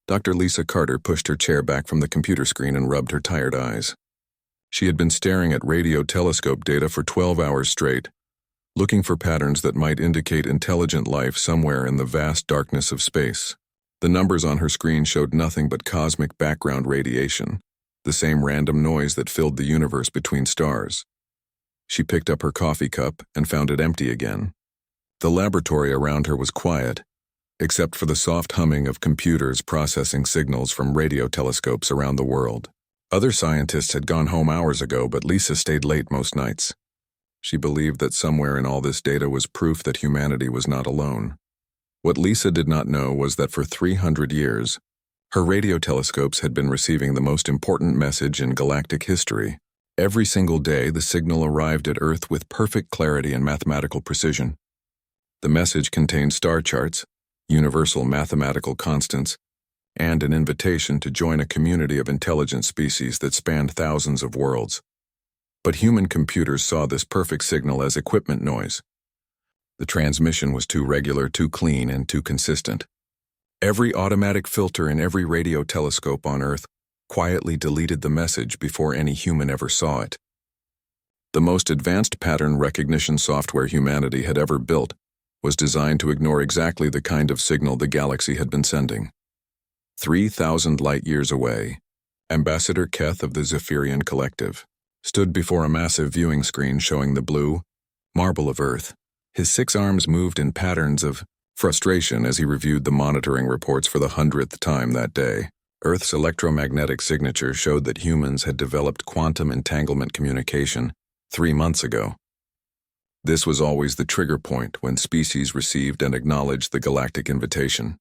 Dr. Lisa Carter pushed her chair back from the computer screen and rubbed her tired eyes. She had been staring at radio telescope data for 12 hours straight, looking for patterns that might indicate intelligent life somewhere in the vast darkness of space. The numbers on her screen showed nothing but cosmic background radiation, the same random noise that filled the universe between stars. She picked up her coffee cup and found it empty again. The laboratory around her was quiet, except for the soft humming of computers processing signals from radio telescopes around the world. Other scientists had gone home hours ago, but Lisa stayed late most nights. She believed that somewhere in all this data was proof that humanity was not alone. What Lisa did not know was that for 300 years, her radio telescopes had been receiving the most important message in galactic history. Every single day, the signal arrived at Earth with perfect clarity and mathematical precision. The message contained star charts, universal mathematical constants, and an invitation to join a community of intelligent species that spanned thousands of worlds. But human computers saw this perfect signal as equipment noise. The transmission was too regular, too clean, and too consistent. Every automatic filter in every radio telescope on Earth quietly deleted the message before any human ever saw it. The most advanced pattern recognition software humanity had ever built was designed to ignore exactly the kind of signal the galaxy had been sending. 3,000 light-years away, Ambassador Keth of the Zephyrian Collective stood before a massive viewing screen showing the blue marble of Earth. His 6 arms moved in patterns of frustration as he reviewed the monitoring reports for the 100th time that day. Earth's electromagnetic signature showed that humans had developed quantum entanglement communication 3 months ago. This was always the trigger point when species received and acknowledged the galactic invitation.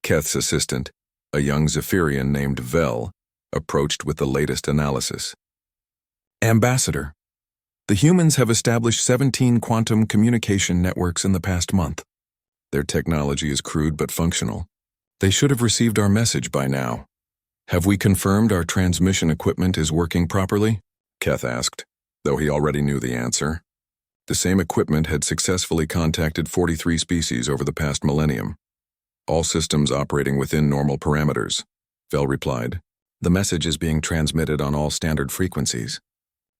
Keth's assistant, a young Zephyrian named Vel, approached with the latest analysis. Ambassador, the humans have established 17 quantum communication networks in the past month. Their technology is crude but functional. They should have received our message by now. Have we confirmed our transmission equipment is working properly? Keth asked, though he already knew the answer. The same equipment had successfully contacted 43 species over the past millennium. All systems operating within normal parameters, Vel replied. The message is being transmitted on all standard frequencies.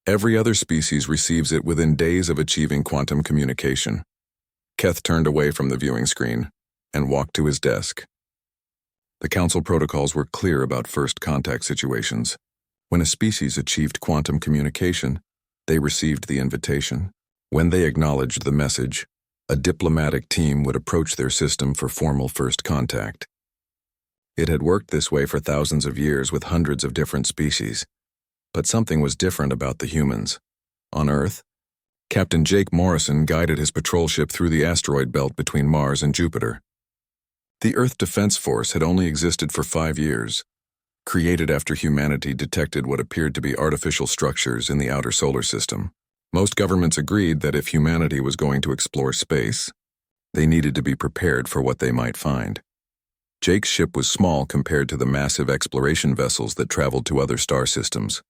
Every other species receives it within days of achieving quantum communication. Keth turned away from the viewing screen and walked to his desk. The council protocols were clear about first contact situations. When a species achieved quantum communication, they received the invitation. When they acknowledged the message, a diplomatic team would approach their system for formal first contact. It had worked this way for thousands of years with hundreds of different species. But something was different about the humans. On Earth, Captain Jake Morrison guided his patrol ship through the asteroid belt between Mars and Jupiter. The Earth Defense Force had only existed for 5 years, created after humanity detected what appeared to be artificial structures in the outer solar system. Most governments agreed that if humanity was going to explore space, they needed to be prepared for what they might find. Jake's ship was small compared to the massive exploration vessels that traveled to other star systems,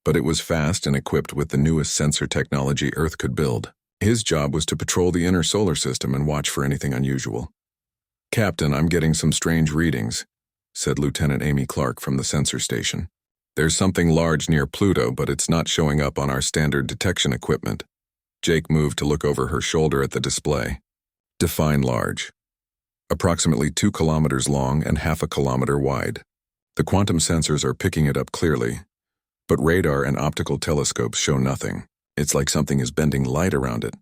but it was fast and equipped with the newest sensor technology Earth could build. His job was to patrol the inner solar system and watch for anything unusual. Captain, I'm getting some strange readings, said Lieutenant Amy Clark from the sensor station. There's something large near Pluto, but it's not showing up on our standard detection equipment. Jake moved to look over her shoulder at the display. Define large. Approximately 2 kilometers long and half a kilometer wide. The quantum sensors are picking it up clearly, but radar and optical telescopes show nothing. It's like something is bending light around it.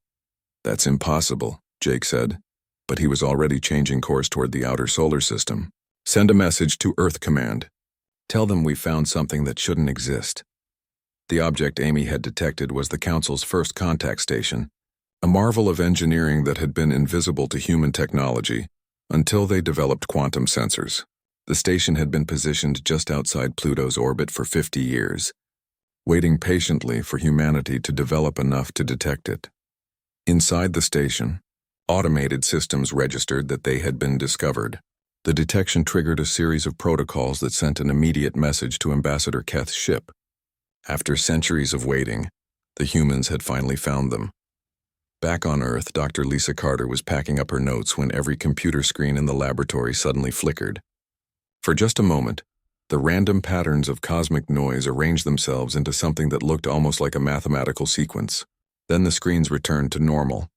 That's impossible, Jake said, but he was already changing course toward the outer solar system. Send a message to Earth Command. Tell them we found something that shouldn't exist. The object Amy had detected was the Council's first contact station, a marvel of engineering that had been invisible to human technology until they developed quantum sensors. The station had been positioned just outside Pluto's orbit for 50 years, waiting patiently for humanity to develop enough to detect it. Inside the station, automated systems registered that they had been discovered. The detection triggered a series of protocols that sent an immediate message to Ambassador Keth's ship. After centuries of waiting, the humans had finally found them. Back on Earth, Dr. Lisa Carter was packing up her notes when every computer screen in the laboratory suddenly flickered. For just a moment, the random patterns of cosmic noise arranged themselves into something that looked almost like a mathematical sequence. Then the screens returned to normal.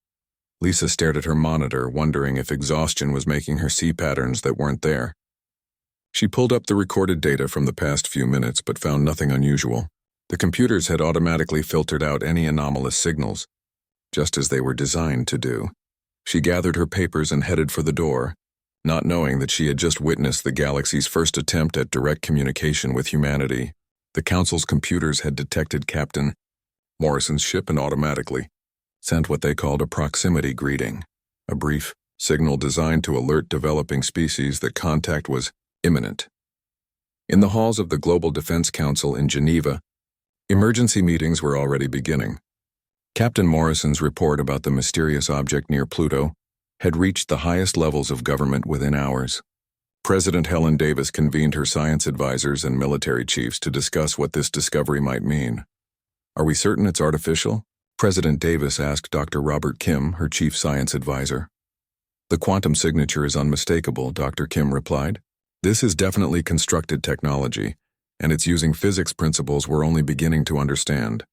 Lisa stared at her monitor, wondering if exhaustion was making her see patterns that weren't there. She pulled up the recorded data from the past few minutes but found nothing unusual. The computers had automatically filtered out any anomalous signals, just as they were designed to do. She gathered her papers and headed for the door, not knowing that she had just witnessed the galaxy's first attempt at direct communication with humanity. The Council's computers had detected Captain Morrison's ship and automatically sent what they called a proximity greeting, a brief signal designed to alert developing species that contact was imminent. In the halls of the Global Defense Council in Geneva, emergency meetings were already beginning. Captain Morrison's report about the mysterious object near Pluto had reached the highest levels of government within hours. President Helen Davis convened her science advisors and military chiefs to discuss what this discovery might mean. "Are we certain it's artificial?" President Davis asked Dr. Robert Kim, her chief science advisor. "The quantum signature is unmistakable," Dr. Kim replied. "This is definitely constructed technology, and it's using physics principles we're only beginning to understand.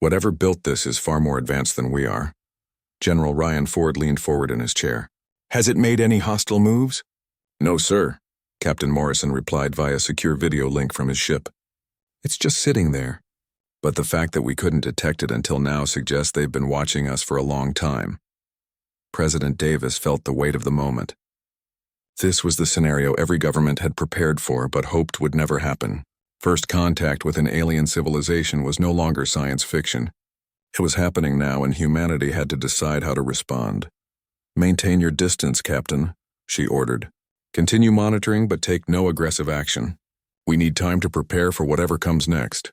Whatever built this is far more advanced than we are." General Ryan Ford leaned forward in his chair. "Has it made any hostile moves?" "No, sir," Captain Morrison replied via secure video link from his ship. "It's just sitting there. But the fact that we couldn't detect it until now suggests they've been watching us for a long time." President Davis felt the weight of the moment. This was the scenario every government had prepared for but hoped would never happen. First contact with an alien civilization was no longer science fiction. It was happening now, and humanity had to decide how to respond. "Maintain your distance, Captain," she ordered. "Continue monitoring, but take no aggressive action. We need time to prepare for whatever comes next."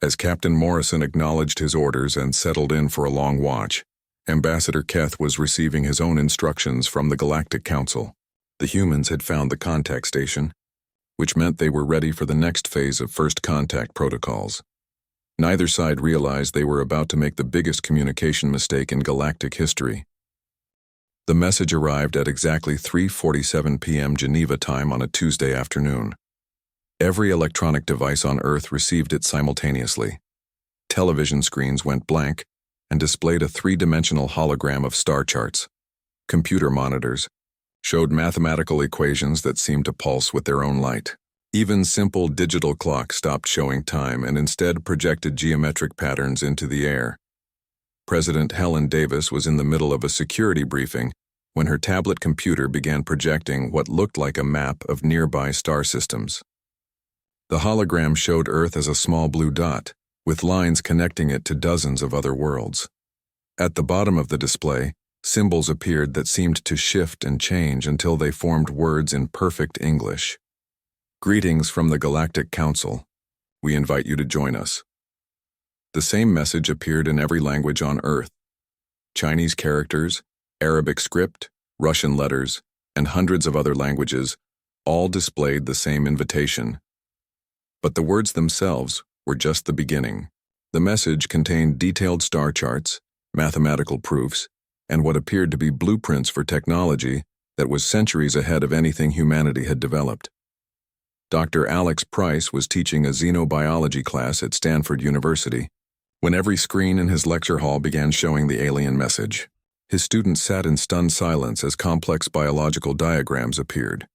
As Captain Morrison acknowledged his orders and settled in for a long watch, Ambassador Keth was receiving his own instructions from the Galactic Council. The humans had found the contact station, which meant they were ready for the next phase of first contact protocols. Neither side realized they were about to make the biggest communication mistake in galactic history. The message arrived at exactly 3:47 p.m. Geneva time on a Tuesday afternoon. Every electronic device on Earth received it simultaneously. Television screens went blank and displayed a three-dimensional hologram of star charts. Computer monitors showed mathematical equations that seemed to pulse with their own light. Even simple digital clocks stopped showing time and instead projected geometric patterns into the air. President Helen Davis was in the middle of a security briefing when her tablet computer began projecting what looked like a map of nearby star systems. The hologram showed Earth as a small blue dot, with lines connecting it to dozens of other worlds. At the bottom of the display, symbols appeared that seemed to shift and change until they formed words in perfect English. "Greetings from the Galactic Council. We invite you to join us." The same message appeared in every language on Earth. Chinese characters, Arabic script, Russian letters, and hundreds of other languages all displayed the same invitation. But the words themselves were just the beginning. The message contained detailed star charts, mathematical proofs, and what appeared to be blueprints for technology that was centuries ahead of anything humanity had developed. Dr. Alex Price was teaching a xenobiology class at Stanford University when every screen in his lecture hall began showing the alien message. His students sat in stunned silence as complex biological diagrams appeared,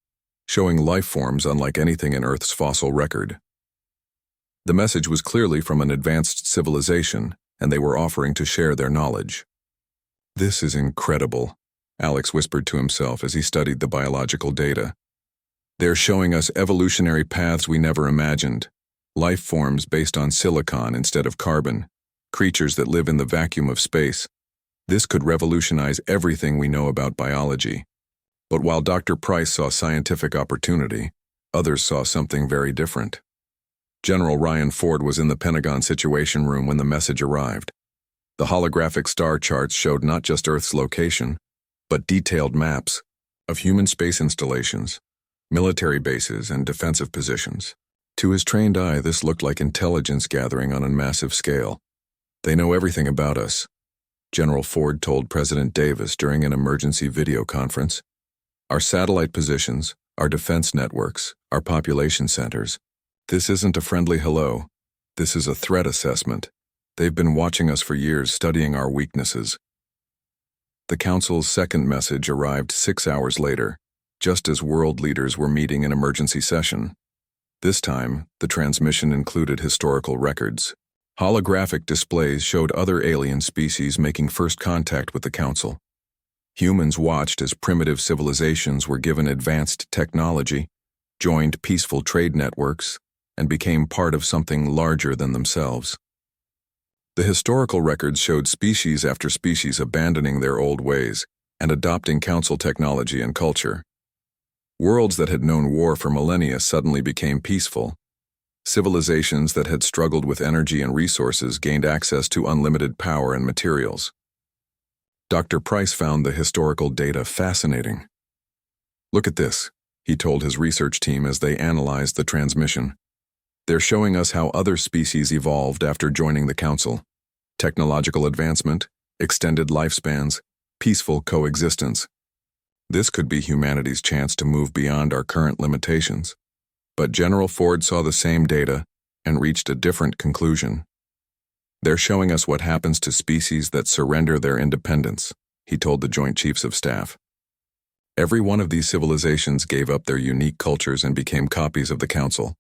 showing life forms unlike anything in Earth's fossil record. The message was clearly from an advanced civilization, and they were offering to share their knowledge. "This is incredible," Alex whispered to himself as he studied the biological data. "They're showing us evolutionary paths we never imagined, life forms based on silicon instead of carbon, creatures that live in the vacuum of space. This could revolutionize everything we know about biology." But while Dr. Price saw scientific opportunity, others saw something very different. General Ryan Ford was in the Pentagon Situation Room when the message arrived. The holographic star charts showed not just Earth's location, but detailed maps of human space installations, military bases, and defensive positions. To his trained eye, this looked like intelligence gathering on a massive scale. "They know everything about us," General Ford told President Davis during an emergency video conference. "Our satellite positions, our defense networks, our population centers. This isn't a friendly hello. This is a threat assessment. They've been watching us for years, studying our weaknesses. The Council's second message arrived 6 hours later, just as world leaders were meeting in emergency session. This time, the transmission included historical records. Holographic displays showed other alien species making first contact with the Council. Humans watched as primitive civilizations were given advanced technology, joined peaceful trade networks, and became part of something larger than themselves. The historical records showed species after species abandoning their old ways and adopting Council technology and culture. Worlds that had known war for millennia suddenly became peaceful. Civilizations that had struggled with energy and resources gained access to unlimited power and materials. Dr. Price found the historical data fascinating. "Look at this," he told his research team as they analyzed the transmission. "They're showing us how other species evolved after joining the Council. Technological advancement, extended lifespans, peaceful coexistence. This could be humanity's chance to move beyond our current limitations." But General Ford saw the same data and reached a different conclusion. "They're showing us what happens to species that surrender their independence," he told the Joint Chiefs of Staff. "Every one of these civilizations gave up their unique cultures and became copies of the Council.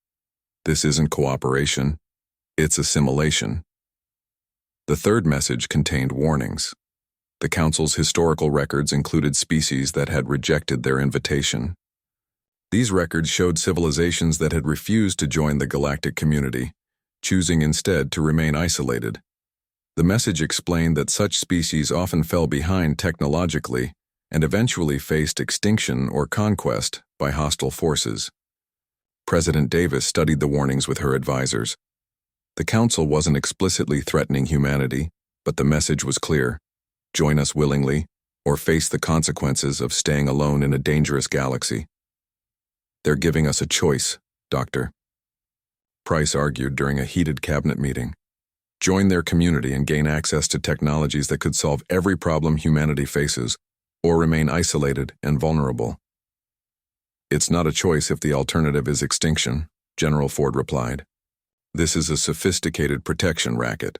This isn't cooperation, it's assimilation." The third message contained warnings. The Council's historical records included species that had rejected their invitation. These records showed civilizations that had refused to join the galactic community, choosing instead to remain isolated. The message explained that such species often fell behind technologically and eventually faced extinction or conquest by hostile forces. President Davis studied the warnings with her advisors. The Council wasn't explicitly threatening humanity, but the message was clear: join us willingly, or face the consequences of staying alone in a dangerous galaxy. "They're giving us a choice, Doctor," Price argued during a heated cabinet meeting. "Join their community and gain access to technologies that could solve every problem humanity faces, or remain isolated and vulnerable." "It's not a choice if the alternative is extinction," General Ford replied. "This is a sophisticated protection racket.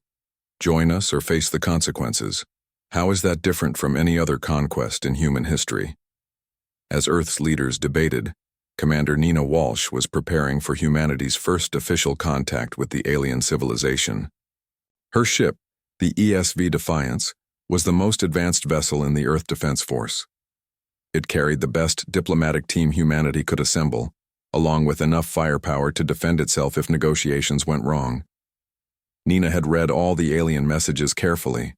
Join us or face the consequences. How is that different from any other conquest in human history?" As Earth's leaders debated, Commander Nina Walsh was preparing for humanity's first official contact with the alien civilization. Her ship, the ESV Defiance, was the most advanced vessel in the Earth Defense Force. It carried the best diplomatic team humanity could assemble, along with enough firepower to defend itself if negotiations went wrong. Nina had read all the alien messages carefully.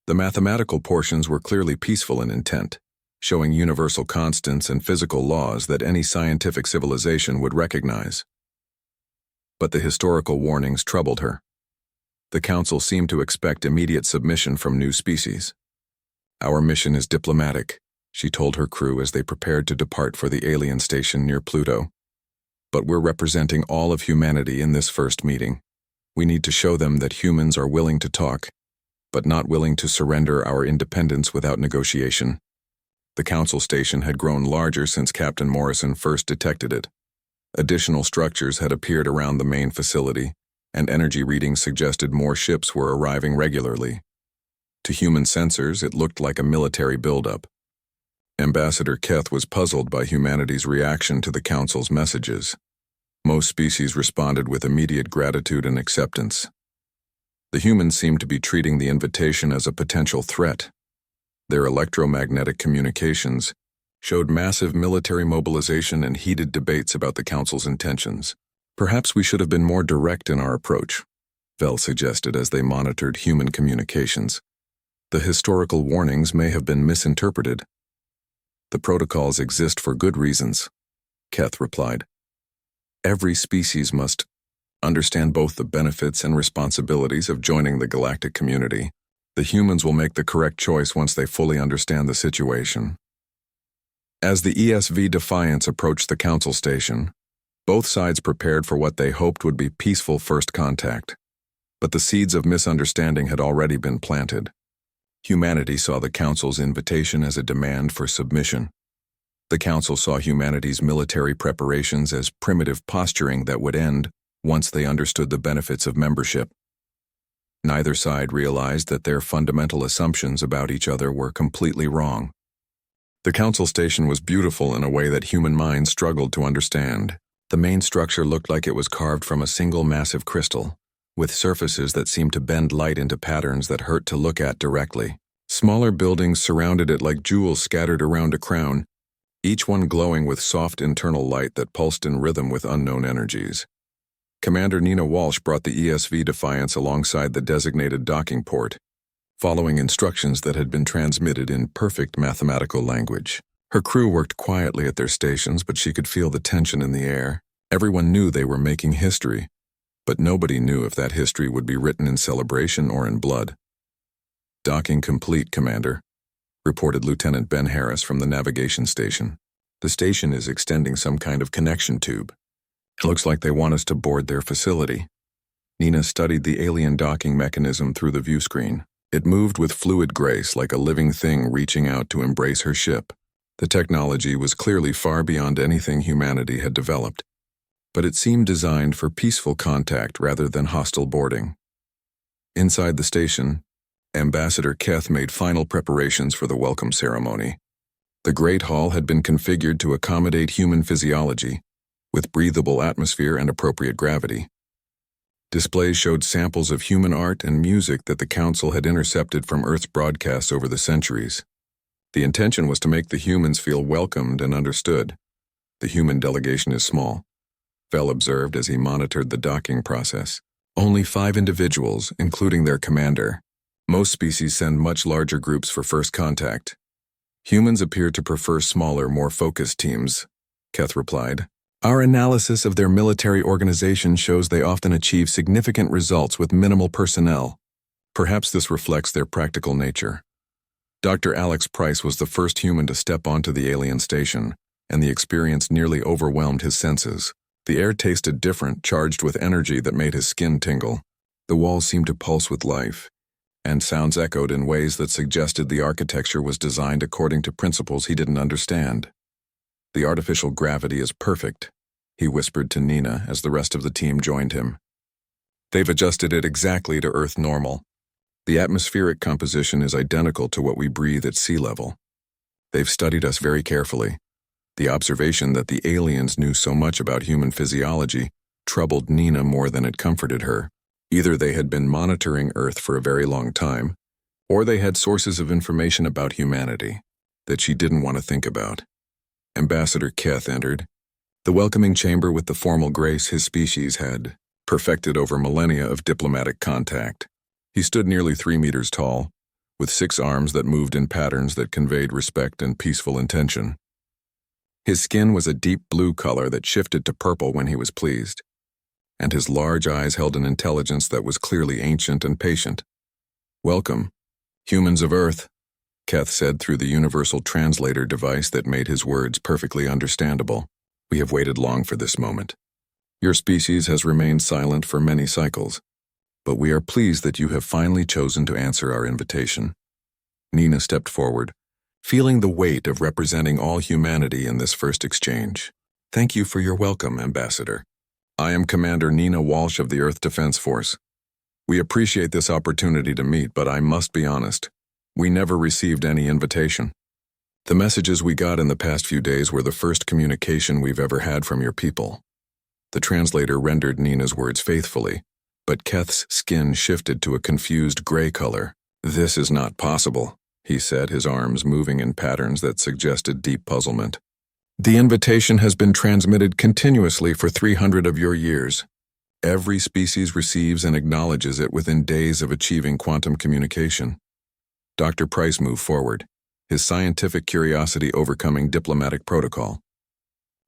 The mathematical portions were clearly peaceful in intent, showing universal constants and physical laws that any scientific civilization would recognize. But the historical warnings troubled her. The Council seemed to expect immediate submission from new species. "Our mission is diplomatic," she told her crew as they prepared to depart for the alien station near Pluto. "But we're representing all of humanity in this first meeting. We need to show them that humans are willing to talk, but not willing to surrender our independence without negotiation." The Council station had grown larger since Captain Morrison first detected it. Additional structures had appeared around the main facility, and energy readings suggested more ships were arriving regularly. To human sensors, it looked like a military buildup. Ambassador Keth was puzzled by humanity's reaction to the Council's messages. Most species responded with immediate gratitude and acceptance. The humans seemed to be treating the invitation as a potential threat. Their electromagnetic communications showed massive military mobilization and heated debates about the Council's intentions. "Perhaps we should have been more direct in our approach," Vel suggested as they monitored human communications. "The historical warnings may have been misinterpreted." "The protocols exist for good reasons," Keth replied. "Every species must understand both the benefits and responsibilities of joining the galactic community. The humans will make the correct choice once they fully understand the situation." As the ESV Defiance approached the Council station, both sides prepared for what they hoped would be peaceful first contact. But the seeds of misunderstanding had already been planted. Humanity saw the Council's invitation as a demand for submission. The Council saw humanity's military preparations as primitive posturing that would end once they understood the benefits of membership. Neither side realized that their fundamental assumptions about each other were completely wrong. The Council station was beautiful in a way that human minds struggled to understand. The main structure looked like it was carved from a single massive crystal, with surfaces that seemed to bend light into patterns that hurt to look at directly. Smaller buildings surrounded it like jewels scattered around a crown, each one glowing with soft internal light that pulsed in rhythm with unknown energies. Commander Nina Walsh brought the ESV Defiance alongside the designated docking port, following instructions that had been transmitted in perfect mathematical language. Her crew worked quietly at their stations, but she could feel the tension in the air. Everyone knew they were making history, but nobody knew if that history would be written in celebration or in blood. "Docking complete, Commander," reported Lieutenant Ben Harris from the navigation station. "The station is extending some kind of connection tube. It looks like they want us to board their facility." Nina studied the alien docking mechanism through the view screen. It moved with fluid grace like a living thing reaching out to embrace her ship. The technology was clearly far beyond anything humanity had developed, but it seemed designed for peaceful contact rather than hostile boarding. Inside the station, Ambassador Keth made final preparations for the welcome ceremony. The Great Hall had been configured to accommodate human physiology, with breathable atmosphere and appropriate gravity. Displays showed samples of human art and music that the Council had intercepted from Earth's broadcasts over the centuries. The intention was to make the humans feel welcomed and understood. "The human delegation is small," Fell observed as he monitored the docking process. "Only 5 individuals, including their commander. Most species send much larger groups for first contact. Humans appear to prefer smaller, more focused teams," Keth replied. "Our analysis of their military organization shows they often achieve significant results with minimal personnel. Perhaps this reflects their practical nature." Dr. Alex Price was the first human to step onto the alien station, and the experience nearly overwhelmed his senses. The air tasted different, charged with energy that made his skin tingle. The walls seemed to pulse with life, and sounds echoed in ways that suggested the architecture was designed according to principles he didn't understand. "The artificial gravity is perfect," he whispered to Nina as the rest of the team joined him. "They've adjusted it exactly to Earth normal. The atmospheric composition is identical to what we breathe at sea level. They've studied us very carefully." The observation that the aliens knew so much about human physiology troubled Nina more than it comforted her. Either they had been monitoring Earth for a very long time, or they had sources of information about humanity that she didn't want to think about. Ambassador Keth entered, the welcoming chamber with the formal grace his species had perfected over millennia of diplomatic contact. He stood nearly 3 meters tall, with 6 arms that moved in patterns that conveyed respect and peaceful intention. His skin was a deep blue color that shifted to purple when he was pleased, and his large eyes held an intelligence that was clearly ancient and patient. "Welcome, humans of Earth," Keth said through the universal translator device that made his words perfectly understandable. "We have waited long for this moment. Your species has remained silent for many cycles, but we are pleased that you have finally chosen to answer our invitation." Nina stepped forward, feeling the weight of representing all humanity in this first exchange. "Thank you for your welcome, Ambassador. I am Commander Nina Walsh of the Earth Defense Force. We appreciate this opportunity to meet, but I must be honest, we never received any invitation. The messages we got in the past few days were the first communication we've ever had from your people." The translator rendered Nina's words faithfully, but Keth's skin shifted to a confused gray color. "This is not possible," he said, his arms moving in patterns that suggested deep puzzlement. "The invitation has been transmitted continuously for 300 of your years. Every species receives and acknowledges it within days of achieving quantum communication." Dr. Price moved forward, his scientific curiosity overcoming diplomatic protocol.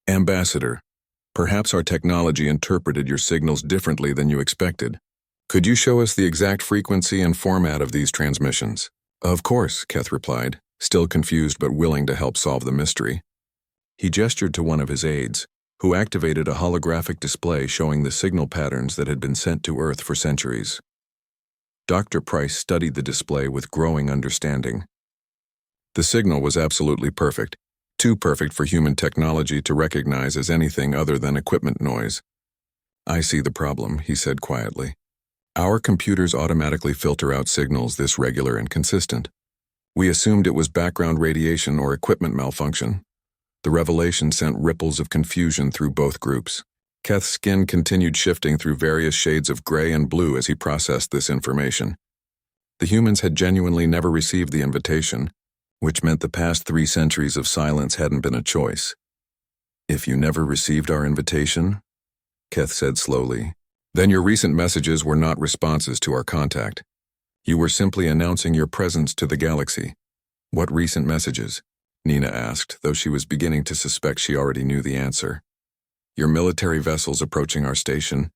"Ambassador, perhaps our technology interpreted your signals differently than you expected. Could you show us the exact frequency and format of these transmissions?" "Of course," Keth replied, still confused but willing to help solve the mystery. He gestured to one of his aides, who activated a holographic display showing the signal patterns that had been sent to Earth for centuries. Dr. Price studied the display with growing understanding. The signal was absolutely perfect, too perfect for human technology to recognize as anything other than equipment noise. "I see the problem," he said quietly. "Our computers automatically filter out signals this regular and consistent. We assumed it was background radiation or equipment malfunction." The revelation sent ripples of confusion through both groups. Keth's skin continued shifting through various shades of gray and blue as he processed this information. The humans had genuinely never received the invitation, which meant the past 3 centuries of silence hadn't been a choice. "If you never received our invitation," Keth said slowly, "then your recent messages were not responses to our contact. You were simply announcing your presence to the galaxy." "What recent messages?" Nina asked, though she was beginning to suspect she already knew the answer. "Your military vessels approaching our station,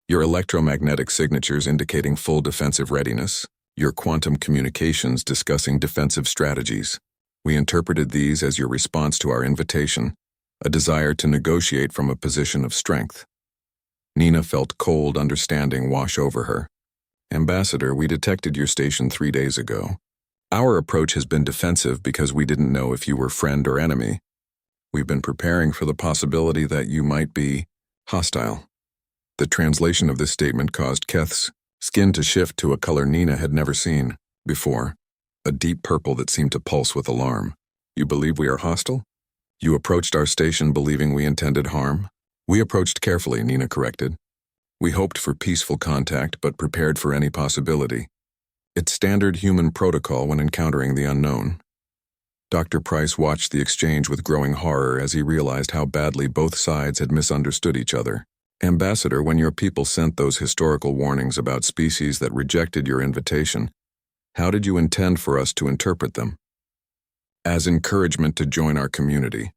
your electromagnetic signatures indicating full defensive readiness, your quantum communications discussing defensive strategies. We interpreted these as your response to our invitation, a desire to negotiate from a position of strength." Nina felt cold understanding wash over her. "Ambassador, we detected your station 3 days ago. Our approach has been defensive because we didn't know if you were friend or enemy. We've been preparing for the possibility that you might be hostile." The translation of this statement caused Keth's skin to shift to a color Nina had never seen before, a deep purple that seemed to pulse with alarm. "You believe we are hostile? You approached our station believing we intended harm?" "We approached carefully," Nina corrected. "We hoped for peaceful contact but prepared for any possibility. It's standard human protocol when encountering the unknown." Dr. Price watched the exchange with growing horror as he realized how badly both sides had misunderstood each other. "Ambassador, when your people sent those historical warnings about species that rejected your invitation, how did you intend for us to interpret them?" "As encouragement to join our community,"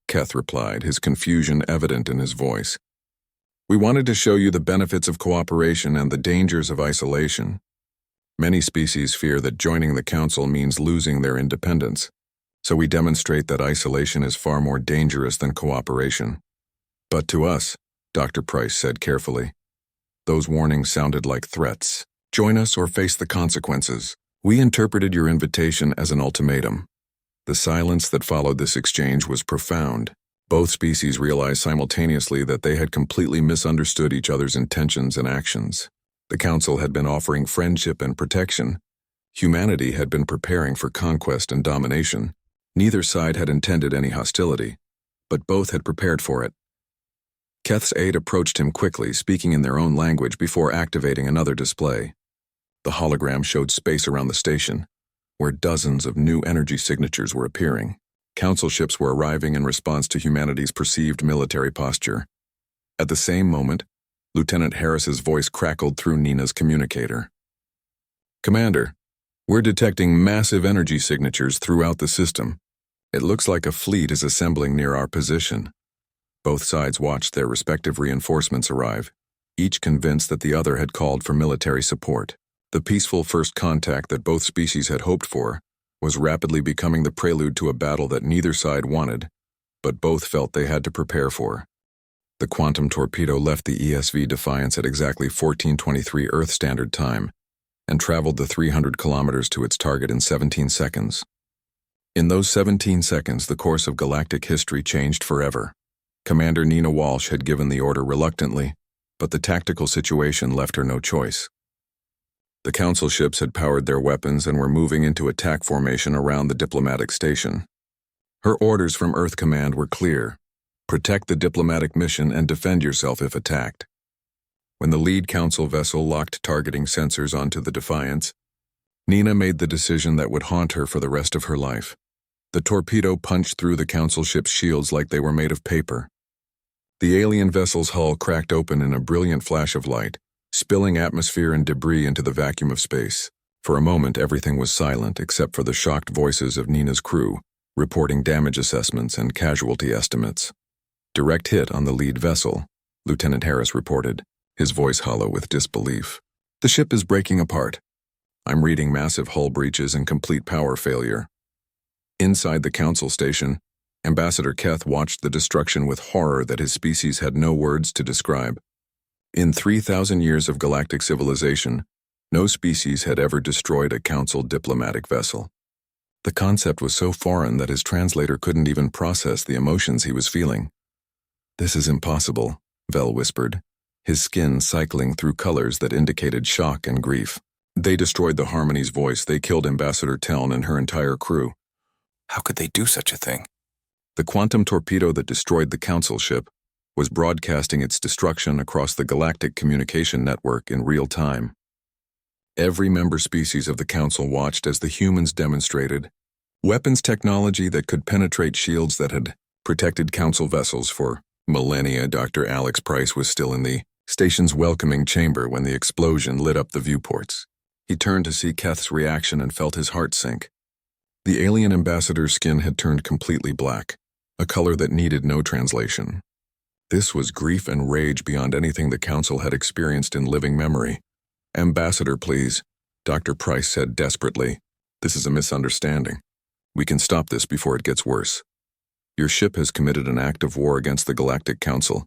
Keth replied, his confusion evident in his voice. "We wanted to show you the benefits of cooperation and the dangers of isolation. Many species fear that joining the Council means losing their independence, so we demonstrate that isolation is far more dangerous than cooperation. But to us," Dr. Price said carefully, "those warnings sounded like threats. Join us or face the consequences. We interpreted your invitation as an ultimatum." The silence that followed this exchange was profound. Both species realized simultaneously that they had completely misunderstood each other's intentions and actions. The Council had been offering friendship and protection. Humanity had been preparing for conquest and domination. Neither side had intended any hostility, but both had prepared for it. Keth's aide approached him quickly, speaking in their own language before activating another display. The hologram showed space around the station, where dozens of new energy signatures were appearing. Council ships were arriving in response to humanity's perceived military posture. At the same moment, Lieutenant Harris's voice crackled through Nina's communicator. "Commander, we're detecting massive energy signatures throughout the system. It looks like a fleet is assembling near our position." Both sides watched their respective reinforcements arrive, each convinced that the other had called for military support. The peaceful first contact that both species had hoped for was rapidly becoming the prelude to a battle that neither side wanted, but both felt they had to prepare for. The quantum torpedo left the ESV Defiance at exactly 14:23 Earth Standard Time and traveled the 300 kilometers to its target in 17 seconds. In those 17 seconds, the course of galactic history changed forever. Commander Nina Walsh had given the order reluctantly, but the tactical situation left her no choice. The Council ships had powered their weapons and were moving into attack formation around the diplomatic station. Her orders from Earth Command were clear: protect the diplomatic mission and defend yourself if attacked. When the lead Council vessel locked targeting sensors onto the Defiance, Nina made the decision that would haunt her for the rest of her life. The torpedo punched through the Council ship's shields like they were made of paper. The alien vessel's hull cracked open in a brilliant flash of light, spilling atmosphere and debris into the vacuum of space. For a moment, everything was silent except for the shocked voices of Nina's crew, reporting damage assessments and casualty estimates. "Direct hit on the lead vessel," Lieutenant Harris reported, his voice hollow with disbelief. "The ship is breaking apart. I'm reading massive hull breaches and complete power failure." Inside the Council station, Ambassador Keth watched the destruction with horror that his species had no words to describe. In 3,000 years of galactic civilization, no species had ever destroyed a Council diplomatic vessel. The concept was so foreign that his translator couldn't even process the emotions he was feeling. "This is impossible," Vel whispered, his skin cycling through colors that indicated shock and grief. "They destroyed the Harmony's voice. They killed Ambassador Teln and her entire crew." How could they do such a thing? The quantum torpedo that destroyed the Council ship was broadcasting its destruction across the galactic communication network in real time. Every member species of the Council watched as the humans demonstrated weapons technology that could penetrate shields that had protected Council vessels for millennia. Dr. Alex Price was still in the station's welcoming chamber when the explosion lit up the viewports. He turned to see Keth's reaction and felt his heart sink. The alien ambassador's skin had turned completely black, a color that needed no translation. This was grief and rage beyond anything the Council had experienced in living memory. "Ambassador, please," Dr. Price said desperately. "This is a misunderstanding. We can stop this before it gets worse." "Your ship has committed an act of war against the Galactic Council,"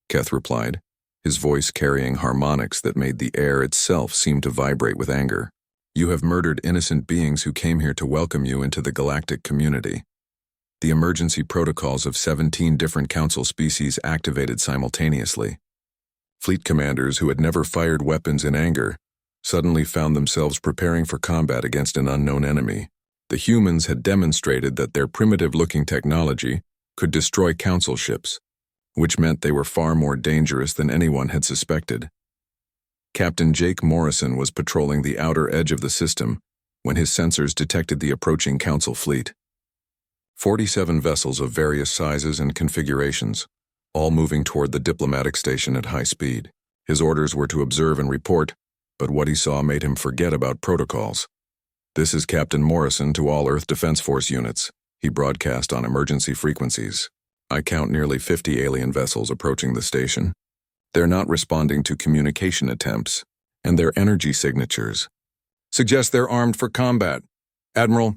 Keth replied, his voice carrying harmonics that made the air itself seem to vibrate with anger. "You have murdered innocent beings who came here to welcome you into the galactic community." The emergency protocols of 17 different Council species activated simultaneously. Fleet commanders who had never fired weapons in anger suddenly found themselves preparing for combat against an unknown enemy. The humans had demonstrated that their primitive-looking technology could destroy Council ships, which meant they were far more dangerous than anyone had suspected. Captain Jake Morrison was patrolling the outer edge of the system when his sensors detected the approaching Council fleet. 47 vessels of various sizes and configurations, all moving toward the diplomatic station at high speed. His orders were to observe and report, but what he saw made him forget about protocols. "This is Captain Morrison to all Earth Defense Force units," he broadcast on emergency frequencies. "I count nearly 50 alien vessels approaching the station. They're not responding to communication attempts, and their energy signatures suggest they're armed for combat. Admiral."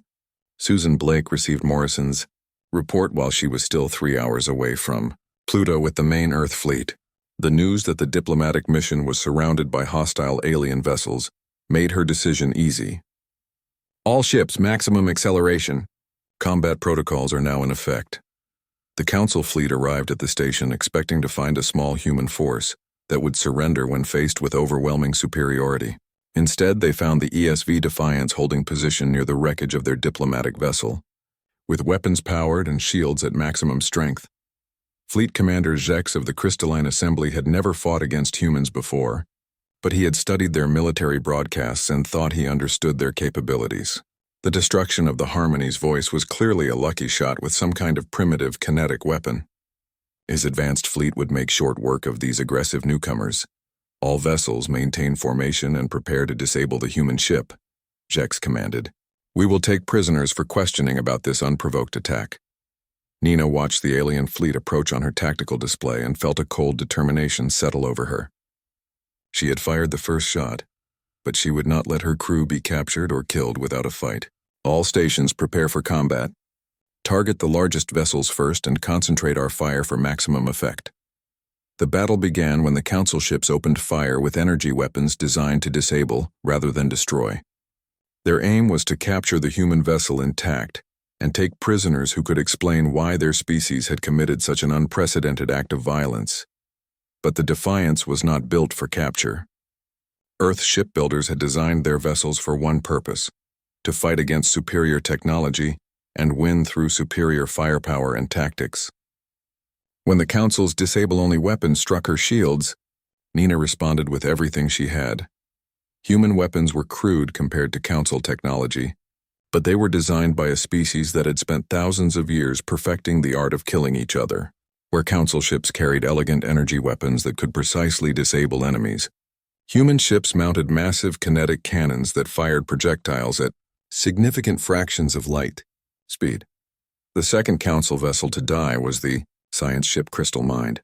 Susan Blake received Morrison's report while she was still 3 hours away from Pluto with the main Earth fleet. The news that the diplomatic mission was surrounded by hostile alien vessels made her decision easy. "All ships, maximum acceleration." Combat protocols are now in effect. The Council fleet arrived at the station expecting to find a small human force that would surrender when faced with overwhelming superiority. Instead, they found the ESV Defiance holding position near the wreckage of their diplomatic vessel, with weapons powered and shields at maximum strength. Fleet Commander Zex of the Crystalline Assembly had never fought against humans before, but he had studied their military broadcasts and thought he understood their capabilities. The destruction of the Harmony's voice was clearly a lucky shot with some kind of primitive kinetic weapon. His advanced fleet would make short work of these aggressive newcomers. "All vessels maintain formation and prepare to disable the human ship," Zex commanded. "We will take prisoners for questioning about this unprovoked attack." Nina watched the alien fleet approach on her tactical display and felt a cold determination settle over her. She had fired the first shot, but she would not let her crew be captured or killed without a fight. "All stations prepare for combat. Target the largest vessels first and concentrate our fire for maximum effect." The battle began when the Council ships opened fire with energy weapons designed to disable rather than destroy. Their aim was to capture the human vessel intact and take prisoners who could explain why their species had committed such an unprecedented act of violence. But the Defiance was not built for capture. Earth shipbuilders had designed their vessels for one purpose: to fight against superior technology and win through superior firepower and tactics. When the Council's disable-only weapon struck her shields, Nina responded with everything she had. Human weapons were crude compared to Council technology, but they were designed by a species that had spent thousands of years perfecting the art of killing each other. Where Council ships carried elegant energy weapons that could precisely disable enemies, human ships mounted massive kinetic cannons that fired projectiles at significant fractions of light speed. The second Council vessel to die was the science ship Crystal Mind.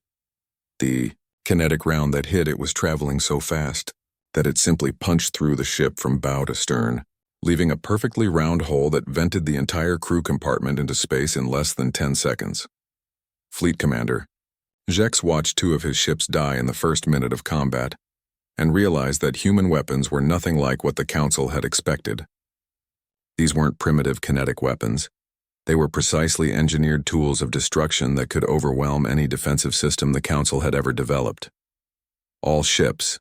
The kinetic round that hit it was traveling so fast that it simply punched through the ship from bow to stern, leaving a perfectly round hole that vented the entire crew compartment into space in less than 10 seconds. Fleet Commander Zex watched 2 of his ships die in the first minute of combat and realized that human weapons were nothing like what the Council had expected. These weren't primitive kinetic weapons. They were precisely engineered tools of destruction that could overwhelm any defensive system the Council had ever developed. All ships.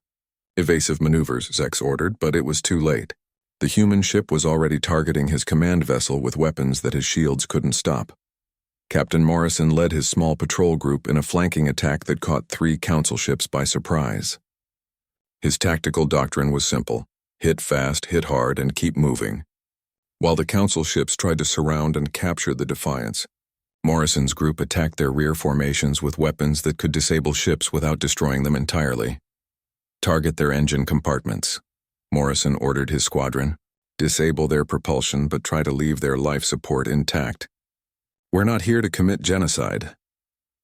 Evasive maneuvers, Zex ordered, but it was too late. The human ship was already targeting his command vessel with weapons that his shields couldn't stop. Captain Morrison led his small patrol group in a flanking attack that caught 3 Council ships by surprise. His tactical doctrine was simple: hit fast, hit hard, and keep moving. While the Council ships tried to surround and capture the Defiance, Morrison's group attacked their rear formations with weapons that could disable ships without destroying them entirely. Target their engine compartments. Morrison ordered his squadron. Disable their propulsion, but try to leave their life support intact. We're not here to commit genocide.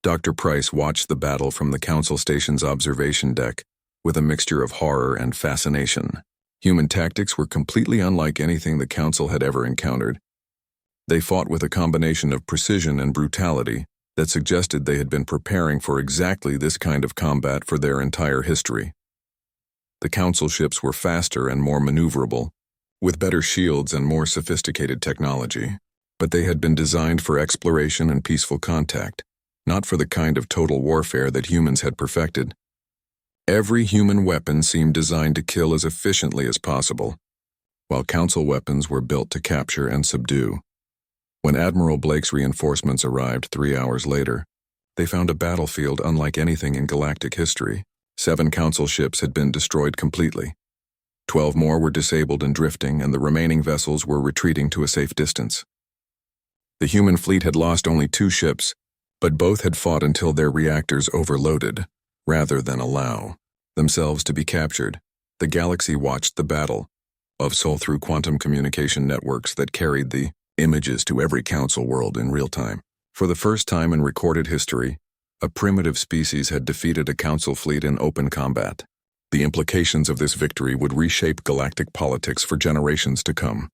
Dr. Price watched the battle from the Council station's observation deck with a mixture of horror and fascination. Human tactics were completely unlike anything the Council had ever encountered. They fought with a combination of precision and brutality that suggested they had been preparing for exactly this kind of combat for their entire history. The Council ships were faster and more maneuverable, with better shields and more sophisticated technology, but they had been designed for exploration and peaceful contact, not for the kind of total warfare that humans had perfected. Every human weapon seemed designed to kill as efficiently as possible, while Council weapons were built to capture and subdue. When Admiral Blake's reinforcements arrived 3 hours later, they found a battlefield unlike anything in galactic history. 7 Council ships had been destroyed completely. 12 more were disabled and drifting, and the remaining vessels were retreating to a safe distance. The human fleet had lost only 2 ships, but both had fought until their reactors overloaded, rather than allow themselves to be captured. The galaxy watched the battle of soul through quantum communication networks that carried the images to every Council world in real time. For the first time in recorded history, a primitive species had defeated a Council fleet in open combat. The implications of this victory would reshape galactic politics for generations to come.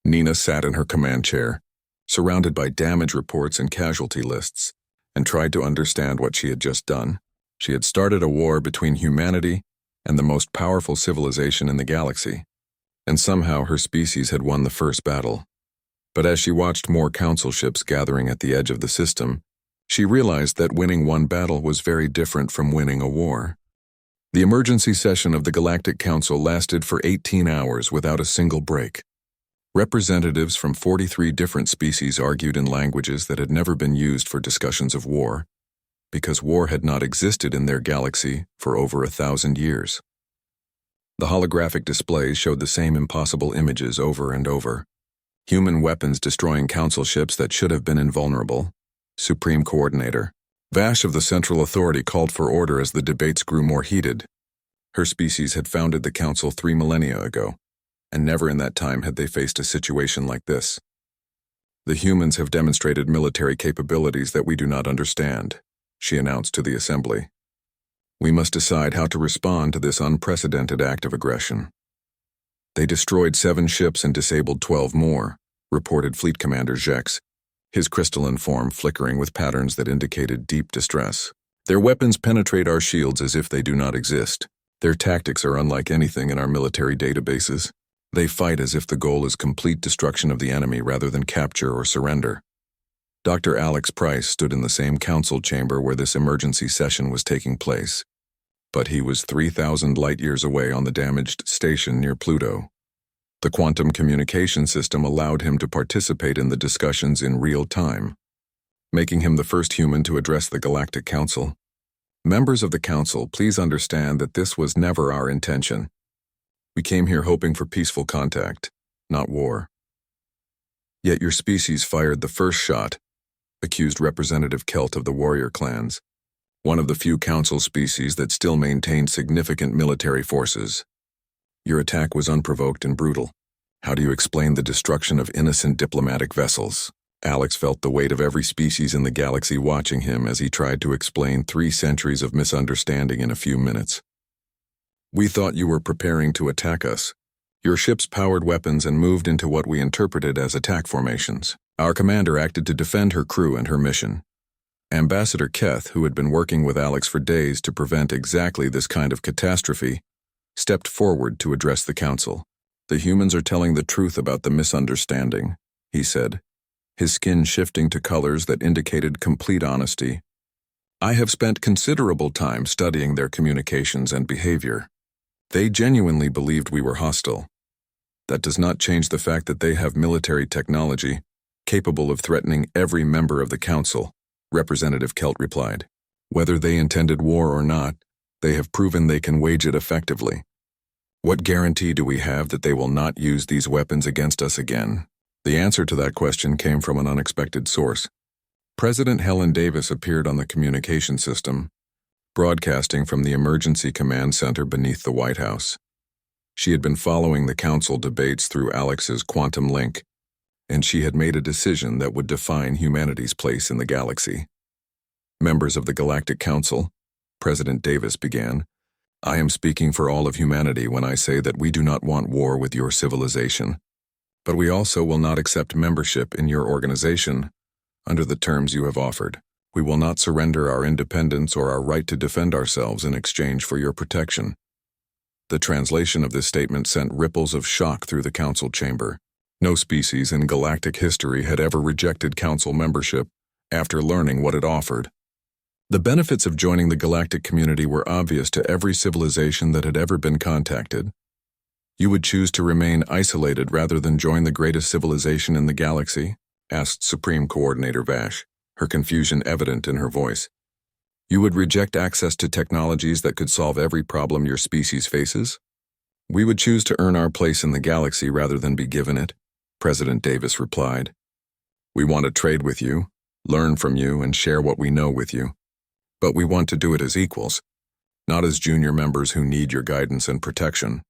Nina sat in her command chair, surrounded by damage reports and casualty lists, and tried to understand what she had just done. She had started a war between humanity and the most powerful civilization in the galaxy, and somehow her species had won the first battle. But as she watched more Council ships gathering at the edge of the system, she realized that winning one battle was very different from winning a war. The emergency session of the Galactic Council lasted for 18 hours without a single break. Representatives from 43 different species argued in languages that had never been used for discussions of war, because war had not existed in their galaxy for over 1,000 years. The holographic displays showed the same impossible images over and over. Human weapons destroying Council ships that should have been invulnerable. Supreme Coordinator Vash of the Central Authority called for order as the debates grew more heated. Her species had founded the Council 3 millennia ago, and never in that time had they faced a situation like this. The humans have demonstrated military capabilities that we do not understand, she announced to the Assembly. We must decide how to respond to this unprecedented act of aggression. They destroyed 7 ships and disabled 12 more, reported Fleet Commander Jex, his crystalline form flickering with patterns that indicated deep distress. Their weapons penetrate our shields as if they do not exist. Their tactics are unlike anything in our military databases. They fight as if the goal is complete destruction of the enemy rather than capture or surrender. Dr. Alex Price stood in the same council chamber where this emergency session was taking place, but he was 3,000 light-years away on the damaged station near Pluto. The quantum communication system allowed him to participate in the discussions in real time, making him the first human to address the Galactic Council. Members of the Council, please understand that this was never our intention. We came here hoping for peaceful contact, not war. Yet your species fired the first shot, accused Representative Kelt of the warrior clans, one of the few Council species that still maintained significant military forces. Your attack was unprovoked and brutal. How do you explain the destruction of innocent diplomatic vessels? Alex felt the weight of every species in the galaxy watching him as he tried to explain 3 centuries of misunderstanding in a few minutes. We thought you were preparing to attack us. Your ships powered weapons and moved into what we interpreted as attack formations. Our commander acted to defend her crew and her mission. Ambassador Keth, who had been working with Alex for days to prevent exactly this kind of catastrophe, stepped forward to address the council. "The humans are telling the truth about the misunderstanding," he said, his skin shifting to colors that indicated complete honesty. "I have spent considerable time studying their communications and behavior. They genuinely believed we were hostile. That does not change the fact that they have military technology capable of threatening every member of the Council," Representative Kelt replied. "Whether they intended war or not, they have proven they can wage it effectively. What guarantee do we have that they will not use these weapons against us again?" The answer to that question came from an unexpected source. President Helen Davis appeared on the communication system, broadcasting from the Emergency Command Center beneath the White House. She had been following the Council debates through Alex's quantum link, and she had made a decision that would define humanity's place in the galaxy. "Members of the Galactic Council," President Davis began, "I am speaking for all of humanity when I say that we do not want war with your civilization. But we also will not accept membership in your organization under the terms you have offered. We will not surrender our independence or our right to defend ourselves in exchange for your protection." The translation of this statement sent ripples of shock through the Council chamber. No species in galactic history had ever rejected Council membership after learning what it offered. The benefits of joining the galactic community were obvious to every civilization that had ever been contacted. "You would choose to remain isolated rather than join the greatest civilization in the galaxy?" asked Supreme Coordinator Vash, her confusion evident in her voice. "You would reject access to technologies that could solve every problem your species faces?" "We would choose to earn our place in the galaxy rather than be given it," President Davis replied. "We want to trade with you, learn from you, and share what we know with you. But we want to do it as equals, not as junior members who need your guidance and protection."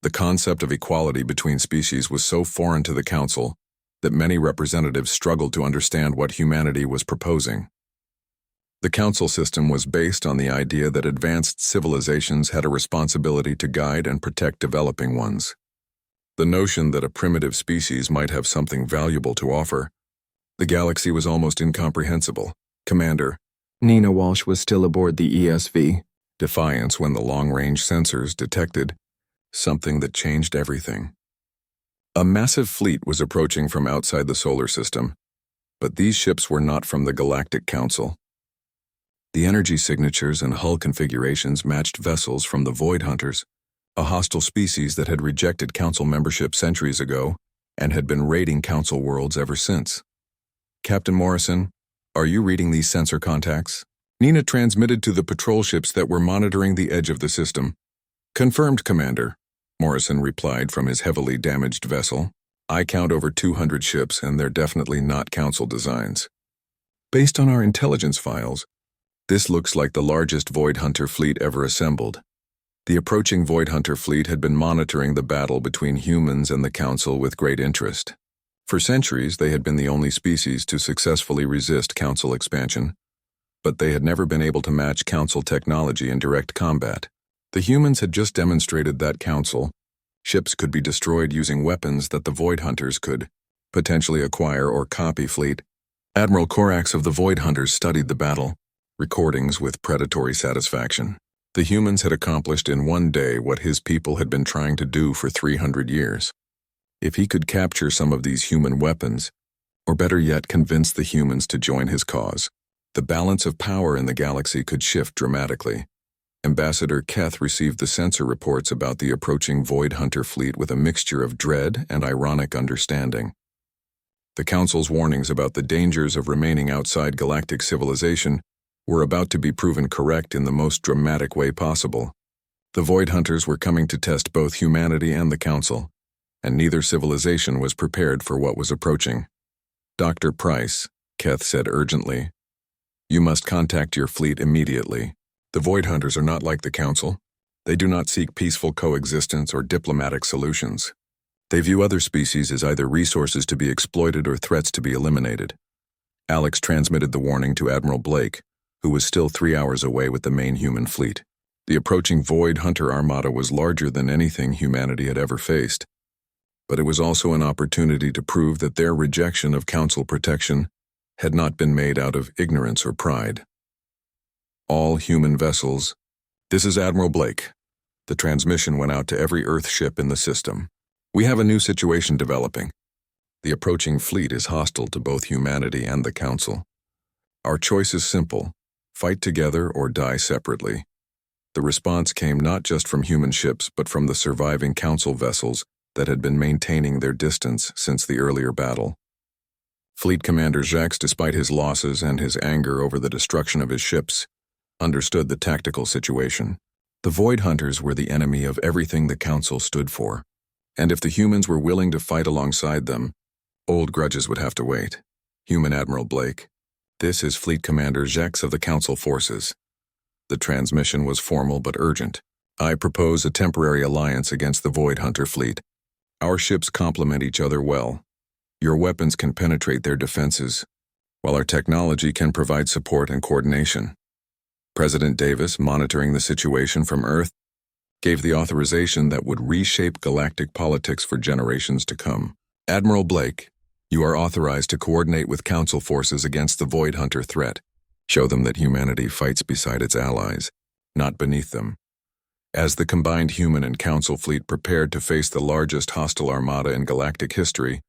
The concept of equality between species was so foreign to the Council that many representatives struggled to understand what humanity was proposing. The Council system was based on the idea that advanced civilizations had a responsibility to guide and protect developing ones. The notion that a primitive species might have something valuable to offer the galaxy was almost incomprehensible. "Commander," Nina Walsh was still aboard the ESV, Defiance, when the long-range sensors detected something that changed everything. A massive fleet was approaching from outside the solar system, but these ships were not from the Galactic Council. The energy signatures and hull configurations matched vessels from the Void Hunters, a hostile species that had rejected Council membership centuries ago and had been raiding Council worlds ever since. "Captain Morrison, are you reading these sensor contacts?" Nina transmitted to the patrol ships that were monitoring the edge of the system. "Confirmed, Commander," Morrison replied from his heavily damaged vessel. "I count over 200 ships, and they're definitely not Council designs. Based on our intelligence files, this looks like the largest Void Hunter fleet ever assembled." The approaching Void Hunter fleet had been monitoring the battle between humans and the Council with great interest. For centuries, they had been the only species to successfully resist Council expansion, but they had never been able to match Council technology in direct combat. The humans had just demonstrated that Council ships could be destroyed using weapons that the Void Hunters could potentially acquire or copy. Fleet Admiral Korax of the Void Hunters studied the battle, recordings with predatory satisfaction. The humans had accomplished in one day what his people had been trying to do for 300 years. If he could capture some of these human weapons, or better yet convince the humans to join his cause, the balance of power in the galaxy could shift dramatically. Ambassador Keth received the sensor reports about the approaching Void Hunter fleet with a mixture of dread and ironic understanding. The Council's warnings about the dangers of remaining outside galactic civilization were about to be proven correct in the most dramatic way possible. The Void Hunters were coming to test both humanity and the Council, and neither civilization was prepared for what was approaching. "Dr. Price," Keth said urgently, "you must contact your fleet immediately. The Void Hunters are not like the Council. They do not seek peaceful coexistence or diplomatic solutions. They view other species as either resources to be exploited or threats to be eliminated." Alex transmitted the warning to Admiral Blake, who was still 3 hours away with the main human fleet. The approaching Void Hunter armada was larger than anything humanity had ever faced, but it was also an opportunity to prove that their rejection of Council protection had not been made out of ignorance or pride. "All human vessels. This is Admiral Blake." The transmission went out to every Earth ship in the system. We have a new situation developing. The approaching fleet is hostile to both humanity and the Council. Our choice is simple: fight together or die separately. The response came not just from human ships but from the surviving Council vessels that had been maintaining their distance since the earlier battle. Fleet Commander Jacques, despite his losses and his anger over the destruction of his ships, understood the tactical situation. The Void Hunters were the enemy of everything the Council stood for, and if the humans were willing to fight alongside them, old grudges would have to wait. Human Admiral Blake, this is Fleet Commander Jacques of the Council forces. The transmission was formal but urgent. I propose a temporary alliance against the Void Hunter fleet. Our ships complement each other well. Your weapons can penetrate their defenses, while our technology can provide support and coordination. President Davis, monitoring the situation from Earth, gave the authorization that would reshape galactic politics for generations to come. Admiral Blake, you are authorized to coordinate with Council forces against the Void Hunter threat. Show them that humanity fights beside its allies, not beneath them. As the combined human and Council fleet prepared to face the largest hostile armada in galactic history,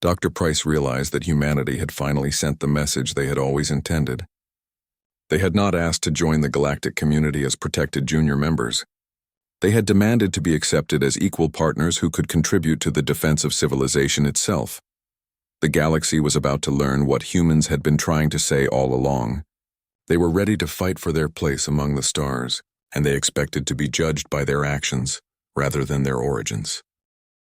Dr. Price realized that humanity had finally sent the message they had always intended. They had not asked to join the galactic community as protected junior members. They had demanded to be accepted as equal partners who could contribute to the defense of civilization itself. The galaxy was about to learn what humans had been trying to say all along. They were ready to fight for their place among the stars, and they expected to be judged by their actions rather than their origins.